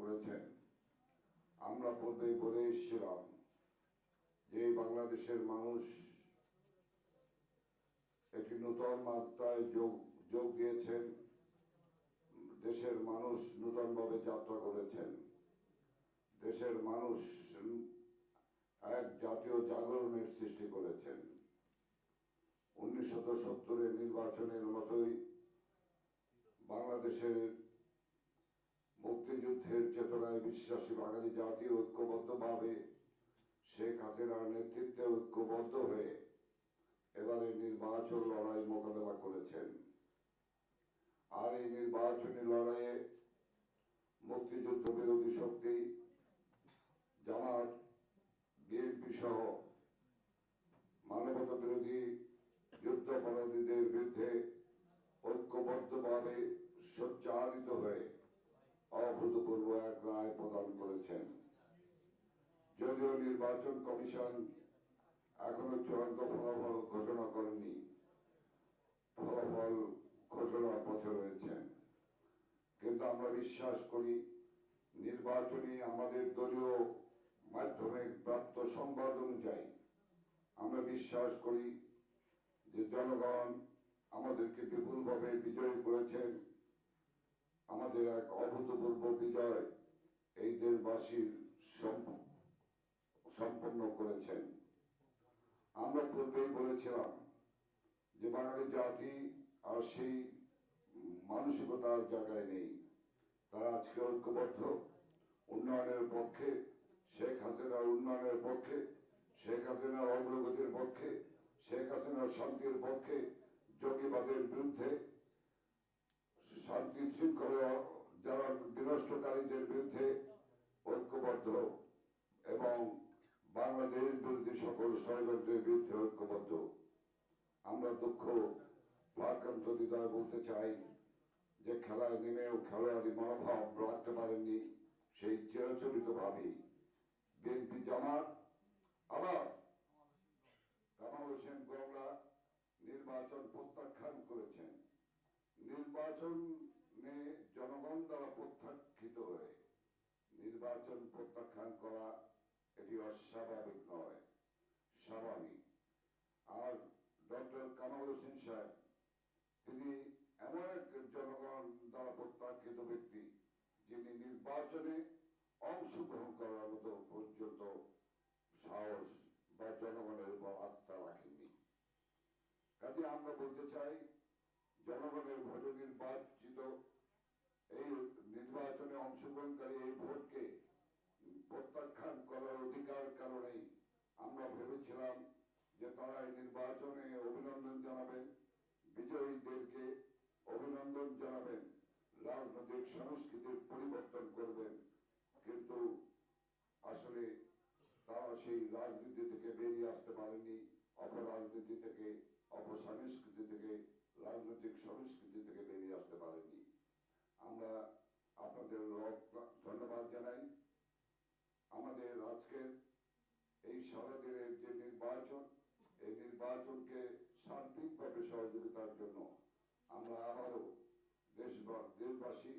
করেছেন। আমরা পূর্বেই বলে এসেছিলাম যে বাংলাদেশের মানুষ একটি নতুন মাত্রায় যোগ দিয়েছেন। দেশের মানুষ নতুনভাবে যাত্রা করেছেন। দেশের মানুষ এক জাতীয় জাগরণের সৃষ্টি করেছেন। 1970-এর নির্বাচনের মতোই বাংলাদেশের মুক্তিযুদ্ধের চেতনায় বিশ্বাসী বাঙালি জাতি ঐক্যবদ্ধভাবে শেখ হাসিনার নেতৃত্বে ঐক্যবদ্ধ হয়ে এবারে নির্বাচন লড়াই মোকাবেলা করেছেন। আর এই নির্বাচনী লড়াইয়ে মুক্তিযুদ্ধ বিরোধী শক্তি জামাত, বিএনপি সহ মানবতা বিরোধী যুদ্ধাপরাধীদের বিরুদ্ধে ঐক্যবদ্ধভাবে সোচ্চারিত হয়ে অভূতপূর্ব এক রায় প্রদান করেছেন। যদিও নির্বাচন কমিশন এখনো চূড়ান্ত ফলাফল ঘোষণা করেনি, ফলাফল ঘোষণার পথে রয়েছেন, কিন্তু আমরা বিশ্বাস করি নির্বাচনী আমাদের দলীয় মাধ্যমে প্রাপ্ত সংবাদ অনুযায়ী আমরা বিশ্বাস করি যে জনগণ আমাদেরকে বিপুলভাবে বিজয়ী করেছেন। আমাদের এক অভূতপূর্ব বিজয় এই দেশবাসীর সম্পন্ন করেছেন। আমরা পূর্বেই বলেছিলাম যে বাঙালি জাতি আর সেই মানসিকতার জায়গায় নেই। তারা আজকে ঐক্যবদ্ধ উন্নয়নের পক্ষে, শেখ হাসিনার উন্নয়নের পক্ষে, শেখ হাসিনার অগ্রগতির পক্ষে, শেখ হাসিনার শান্তির পক্ষে, জঙ্গিবাদের বিরুদ্ধে, শান্তি শৃঙ্খলা যারা বিনষ্টকারীদের বিরুদ্ধে ঐক্যবদ্ধ এবং বাংলাদেশ বিরোধী সকল ষড়যন্ত্রের বিরুদ্ধে ঐক্যবদ্ধ। আমরা দুঃখ ভারাক্রান্ত হৃদয় বলতে চাই যে খেলায় নেমেও খেলোয়াড়ি মনোভাব রাখতে পারেননি। সেই চিরাচরিত ভাবেই বিএনপি, জামাত, আবার কামাল হোসেন গংলা নির্বাচন প্রত্যাখ্যান করেছেন। নির্বাচনে জনগণ দ্বারা প্রত্যাখ্যিত হয়ে নির্বাচন প্রত্যাখ্যান করা এটি অস্বাভাবিক নয়, স্বাভাবিক। আর ডক্টর কামাল হোসেন সাহেব তিনি এমন এক জনগণ দ্বারা প্রত্যাখ্যিত ব্যক্তি যিনি নির্বাচনে অংশগ্রহণ করার মতো পর্যন্ত সাহস বা জনগণের উপর আস্থা রাখেননি। কাজে আমরা বলতে চাই জনগণের ভোটে নির্বাচিত এই নির্বাচনে অংশগ্রহণকারী এই ভোটকে প্রত্যাখ্যান করার অধিকার কারণেই আমরা ভেবেছিলাম যে তারা এই নির্বাচনে অভিনন্দন জানাবেন, বিজয়ীদেরকে অভিনন্দন জানাবেন, রাজনৈতিক সংস্কৃতির পরিবর্তন করবেন। কিন্তু আসলে তারা সেই রাজনীতি থেকে বেরিয়ে আসতে পারেনি, অপরাজনীতি থেকে, অপসংস্কৃতি থেকে, রাজনৈতিক সংস্কৃতি থেকে বেরিয়ে আসতে পারেনি। আমরা আপনাদের ধন্যবাদ জানাই। আমাদের আজকের এই সারাদিনের যে নির্বাচন, এই নির্বাচনকে সার্বিকভাবে সহযোগিতার জন্য আমরা আবারও দেশবাসী,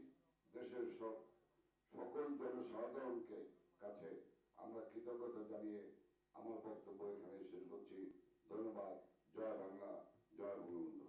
দেশের সকল জনসাধারণকে কাছে আমরা কৃতজ্ঞতা জানিয়ে আমার বক্তব্য এখানে শেষ করছি। ধন্যবাদ। জয় বাংলা, জয় বঙ্গবন্ধু।